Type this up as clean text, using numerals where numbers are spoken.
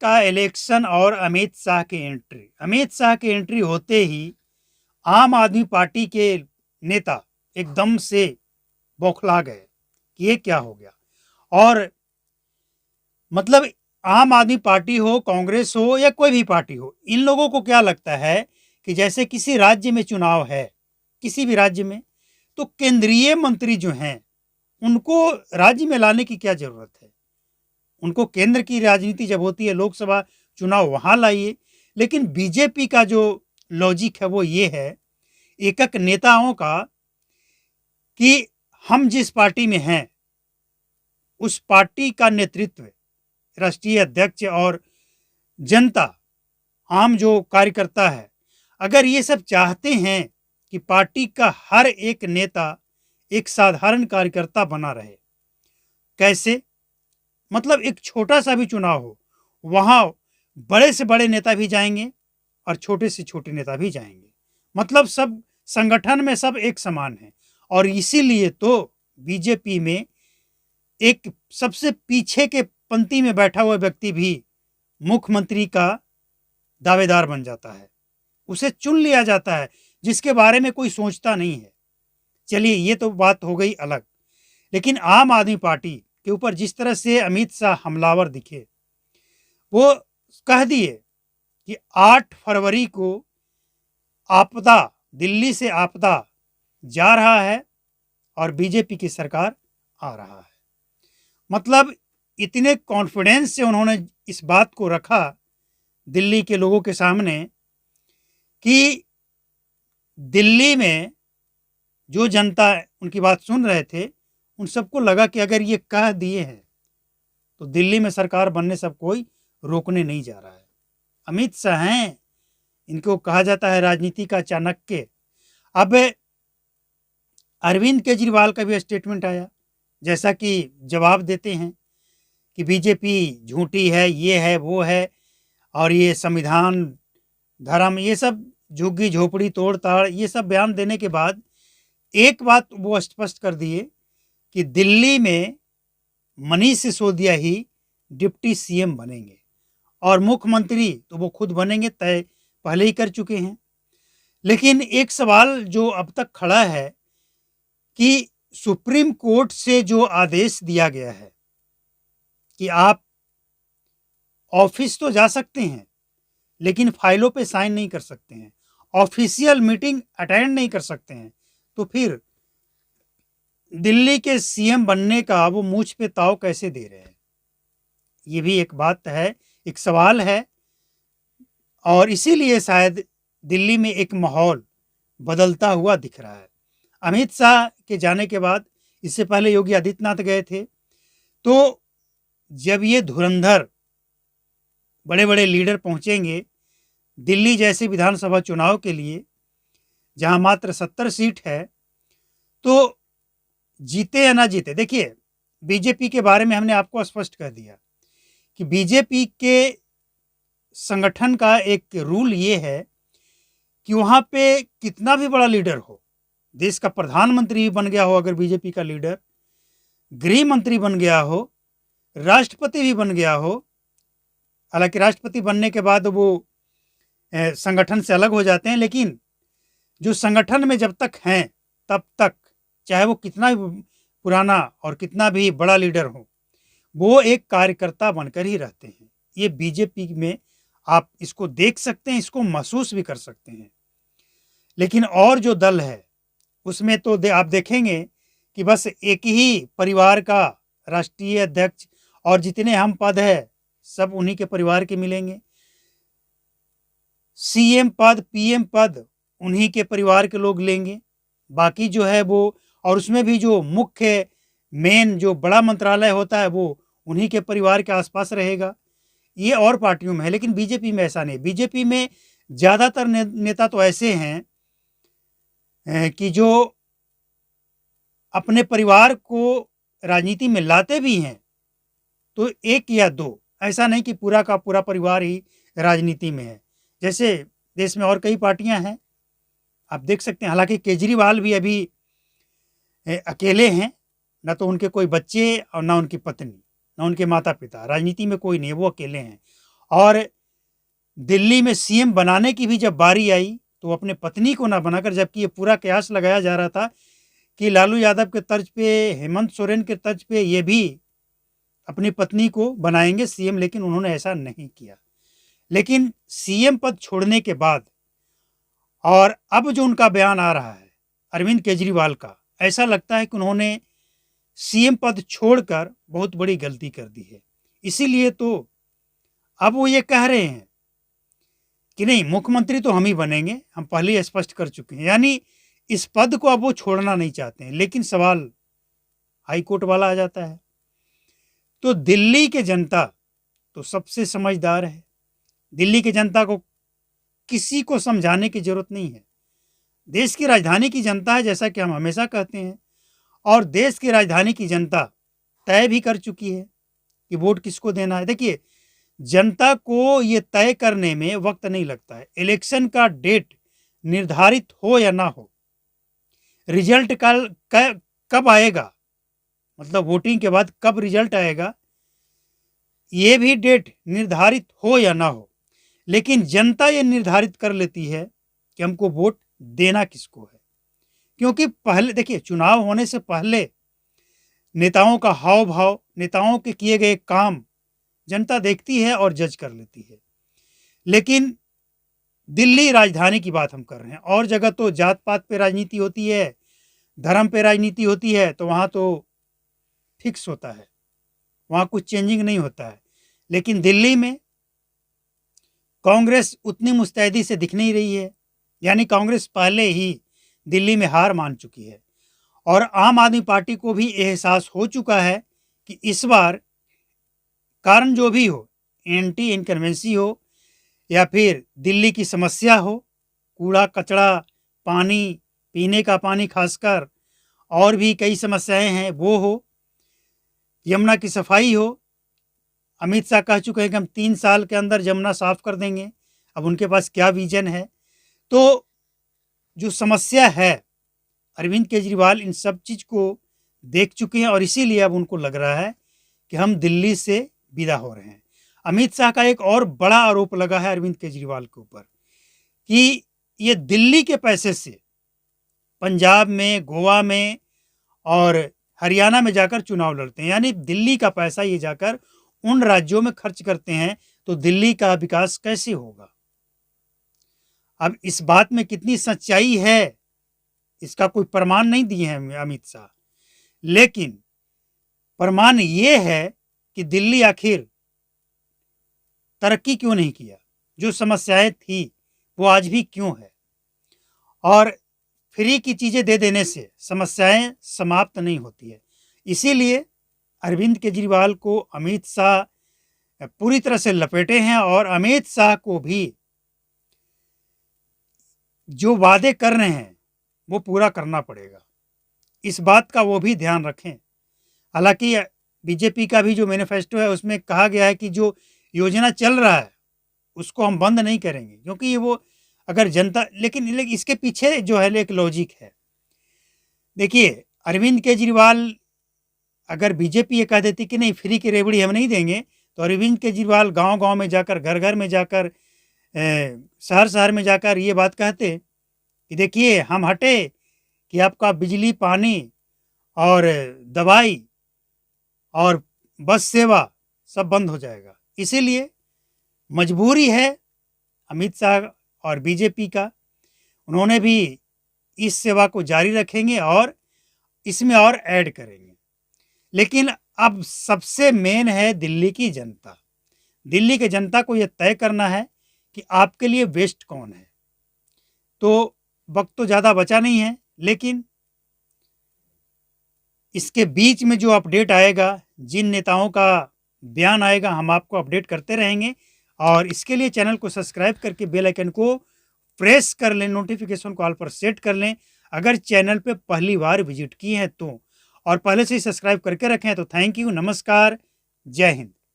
का इलेक्शन और अमित शाह की एंट्री। अमित शाह की एंट्री होते ही आम आदमी पार्टी के नेता एकदम से बौखला गए कि ये क्या हो गया। और मतलब आम आदमी पार्टी हो, कांग्रेस हो या कोई भी पार्टी हो, इन लोगों को क्या लगता है कि जैसे किसी राज्य में चुनाव है, किसी भी राज्य में, तो केंद्रीय मंत्री जो हैं उनको राज्य में लाने की क्या जरूरत है। उनको केंद्र की राजनीति जब होती है, लोकसभा चुनाव वहां लाइए। लेकिन बीजेपी का जो लॉजिक है वो ये है, एकक नेताओं का, कि हम जिस पार्टी में हैं उस पार्टी का नेतृत्व, राष्ट्रीय अध्यक्ष और जनता, आम जो कार्यकर्ता है, अगर ये सब चाहते हैं कि पार्टी का हर एक नेता एक साधारण कार्यकर्ता बना रहे, कैसे? मतलब एक छोटा सा भी चुनाव हो, वहां बड़े से बड़े नेता भी जाएंगे और छोटे से छोटे नेता भी जाएंगे। मतलब सब संगठन में सब एक समान है। और इसीलिए तो बीजेपी में एक सबसे पीछे के पंक्ति में बैठा हुआ व्यक्ति भी मुख्यमंत्री का दावेदार बन जाता है, उसे चुन लिया जाता है, जिसके बारे में कोई सोचता नहीं है। चलिए, ये तो बात हो गई अलग। लेकिन आम आदमी पार्टी के ऊपर जिस तरह से अमित शाह हमलावर दिखे, वो कह दिए कि 8 फरवरी को आपदा, दिल्ली से आपदा जा रहा है और बीजेपी की सरकार आ रहा है। मतलब इतने कॉन्फिडेंस से उन्होंने इस बात को रखा दिल्ली के लोगों के सामने कि दिल्ली में जो जनता उनकी बात सुन रहे थे, उन सबको लगा कि अगर ये कह दिए हैं तो दिल्ली में सरकार बनने से कोई रोकने नहीं जा रहा है। अमित शाह हैं, इनको कहा जाता है राजनीति का चाणक्य। अब अरविंद केजरीवाल का भी स्टेटमेंट आया, जैसा कि जवाब देते हैं कि बीजेपी झूठी है, ये है, वो है, और ये संविधान, धर्म, ये सब झुग्गी झोपड़ी तोड़ ताड़, ये सब बयान देने के बाद एक बात वो स्पष्ट कर दिए कि दिल्ली में मनीष सिसोदिया ही डिप्टी सीएम बनेंगे और मुख्यमंत्री तो वो खुद बनेंगे, तय पहले ही कर चुके हैं। लेकिन एक सवाल जो अब तक खड़ा है कि सुप्रीम कोर्ट से जो आदेश दिया गया है कि आप ऑफिस तो जा सकते हैं लेकिन फाइलों पे साइन नहीं कर सकते हैं, ऑफिशियल मीटिंग अटेंड नहीं कर सकते हैं, तो फिर दिल्ली के सीएम बनने का वो मूंछ पे ताव कैसे दे रहे हैं? ये भी एक बात है, एक सवाल है। और इसीलिए शायद दिल्ली में एक माहौल बदलता हुआ दिख रहा है। अमित शाह के जाने के बाद, इससे पहले योगी आदित्यनाथ गए थे, तो जब ये धुरंधर बड़े बड़े लीडर पहुंचेंगे दिल्ली जैसे विधानसभा चुनाव के लिए, जहां मात्र 70 सीट है, तो जीते या ना जीते, देखिए बीजेपी के बारे में हमने आपको स्पष्ट कर दिया कि बीजेपी के संगठन का एक रूल ये है कि वहां पे कितना भी बड़ा लीडर हो, देश का प्रधानमंत्री भी बन गया हो अगर बीजेपी का लीडर, गृह मंत्री बन गया हो, राष्ट्रपति भी बन गया हो, हालांकि राष्ट्रपति बनने के बाद वो संगठन से अलग हो जाते हैं, लेकिन जो संगठन में जब तक हैं तब तक, चाहे वो कितना भी पुराना और कितना भी बड़ा लीडर हो, वो एक कार्यकर्ता बनकर ही रहते हैं। ये बीजेपी में आप इसको देख सकते हैं, इसको महसूस भी कर सकते हैं। लेकिन और जो दल है उसमें तो आप देखेंगे कि बस एक ही परिवार का राष्ट्रीय अध्यक्ष और जितने अहम पद है सब उन्हीं के परिवार के मिलेंगे, सीएम पद, पीएम पद उन्हीं के परिवार के लोग लेंगे, बाकी जो है वो, और उसमें भी जो मुख्य मेन जो बड़ा मंत्रालय होता है वो उन्हीं के परिवार के आसपास रहेगा। ये और पार्टियों में है, लेकिन बीजेपी में ऐसा नहीं। बीजेपी में ज़्यादातर नेता तो ऐसे हैं कि जो अपने परिवार को राजनीति में लाते भी हैं तो एक या दो, ऐसा नहीं कि पूरा का पूरा परिवार ही राजनीति में है। जैसे देश में और कई पार्टियां हैं, आप देख सकते हैं। हालांकि केजरीवाल भी अभी अकेले हैं, ना तो उनके कोई बच्चे और ना उनकी पत्नी, ना उनके माता पिता, राजनीति में कोई नहीं है, वो अकेले हैं। और दिल्ली में सीएम बनाने की भी जब बारी आई तो अपने पत्नी को ना बनाकर, जबकि ये पूरा कयास लगाया जा रहा था कि लालू यादव के तर्ज पे, हेमंत सोरेन के तर्ज पे ये भी अपनी पत्नी को बनाएंगे सीएम, लेकिन उन्होंने ऐसा नहीं किया। लेकिन सीएम पद छोड़ने के बाद और अब जो उनका बयान आ रहा है अरविंद केजरीवाल का, ऐसा लगता है कि उन्होंने सीएम पद छोड़कर बहुत बड़ी गलती कर दी है। इसीलिए तो अब वो ये कह रहे हैं कि नहीं, मुख्यमंत्री तो हम ही बनेंगे, हम पहले ही स्पष्ट कर चुके हैं। यानी इस पद को अब वो छोड़ना नहीं चाहते हैं। लेकिन सवाल हाईकोर्ट वाला आ जाता है। तो दिल्ली की जनता तो सबसे समझदार है। दिल्ली की जनता को किसी को समझाने की जरूरत नहीं है। देश की राजधानी की जनता है, जैसा कि हम हमेशा कहते हैं, और देश की राजधानी की जनता तय भी कर चुकी है कि वोट किसको देना है। देखिए, जनता को ये तय करने में वक्त नहीं लगता है। इलेक्शन का डेट निर्धारित हो या ना हो, रिजल्ट कब आएगा, मतलब वोटिंग के बाद कब रिजल्ट आएगा, ये भी डेट निर्धारित हो या ना हो, लेकिन जनता ये निर्धारित कर लेती है कि हमको वोट देना किसको है। क्योंकि पहले देखिए, चुनाव होने से पहले नेताओं का हाव भाव, नेताओं के किए गए काम जनता देखती है और जज कर लेती है। लेकिन दिल्ली राजधानी की बात हम कर रहे हैं, और जगह तो जात पात पे राजनीति होती है, धर्म पे राजनीति होती है, तो वहाँ तो फिक्स होता है, वहाँ कुछ चेंजिंग नहीं होता है। लेकिन दिल्ली में कांग्रेस उतनी मुस्तैदी से दिख नहीं रही है। यानी कांग्रेस पहले ही दिल्ली में हार मान चुकी है, और आम आदमी पार्टी को भी एहसास हो चुका है कि इस बार कारण जो भी हो, एंटी इनकन्वेंसी हो या फिर दिल्ली की समस्या हो, कूड़ा कचरा, पानी, पीने का पानी खासकर, और भी कई समस्याएं हैं वो हो, यमुना की सफाई हो। अमित शाह कह चुके हैं कि हम 3 साल के अंदर यमुना साफ कर देंगे। अब उनके पास क्या विजन है? तो जो समस्या है, अरविंद केजरीवाल इन सब चीज़ को देख चुके हैं, और इसीलिए अब उनको लग रहा है कि हम दिल्ली से विदा हो रहे हैं। अमित शाह का एक और बड़ा आरोप लगा है अरविंद केजरीवाल के ऊपर कि ये दिल्ली के पैसे से पंजाब में, गोवा में और हरियाणा में जाकर चुनाव लड़ते हैं। यानी दिल्ली का पैसा ये जाकर उन राज्यों में खर्च करते हैं, तो दिल्ली का विकास कैसे होगा? अब इस बात में कितनी सच्चाई है, इसका कोई प्रमाण नहीं दिए हैं अमित शाह, लेकिन प्रमाण ये है कि दिल्ली आखिर तरक्की क्यों नहीं किया, जो समस्याएं थी वो आज भी क्यों है, और फ्री की चीज़ें दे देने से समस्याएं समाप्त नहीं होती है। इसीलिए अरविंद केजरीवाल को अमित शाह पूरी तरह से लपेटे हैं, और अमित शाह को भी जो वादे कर रहे हैं वो पूरा करना पड़ेगा। इस बात का वो भी ध्यान रखें। हालांकि बीजेपी का भी जो मैनिफेस्टो है उसमें कहा गया है कि जो योजना चल रहा है उसको हम बंद नहीं करेंगे, क्योंकि ये वो अगर जनता, लेकिन इसके पीछे जो है एक लॉजिक है। देखिए, अरविंद केजरीवाल, अगर बीजेपी ये कह देती कि नहीं फ्री की रेवड़ी हम नहीं देंगे, तो अरविंद केजरीवाल गांव-गांव में जाकर, घर-घर में जाकर, शहर-शहर में जाकर ये बात कहते कि देखिए हम हटे कि आपका बिजली, पानी और दवाई और बस सेवा सब बंद हो जाएगा। इसीलिए मजबूरी है अमित शाह और बीजेपी का, उन्होंने भी इस सेवा को जारी रखेंगे और इसमें और ऐड करेंगे। लेकिन अब सबसे मेन है दिल्ली की जनता। दिल्ली की जनता को यह तय करना है कि आपके लिए बेस्ट कौन है। तो वक्त तो ज़्यादा बचा नहीं है, लेकिन इसके बीच में जो अपडेट आएगा, जिन नेताओं का बयान आएगा, हम आपको अपडेट करते रहेंगे। और इसके लिए चैनल को सब्सक्राइब करके बेल आइकन को प्रेस कर लें, नोटिफिकेशन को ऑल पर सेट कर लें अगर चैनल पे पहली बार विजिट किए हैं तो, और पहले से ही सब्सक्राइब करके रखें तो थैंक यू, नमस्कार, जय हिंद।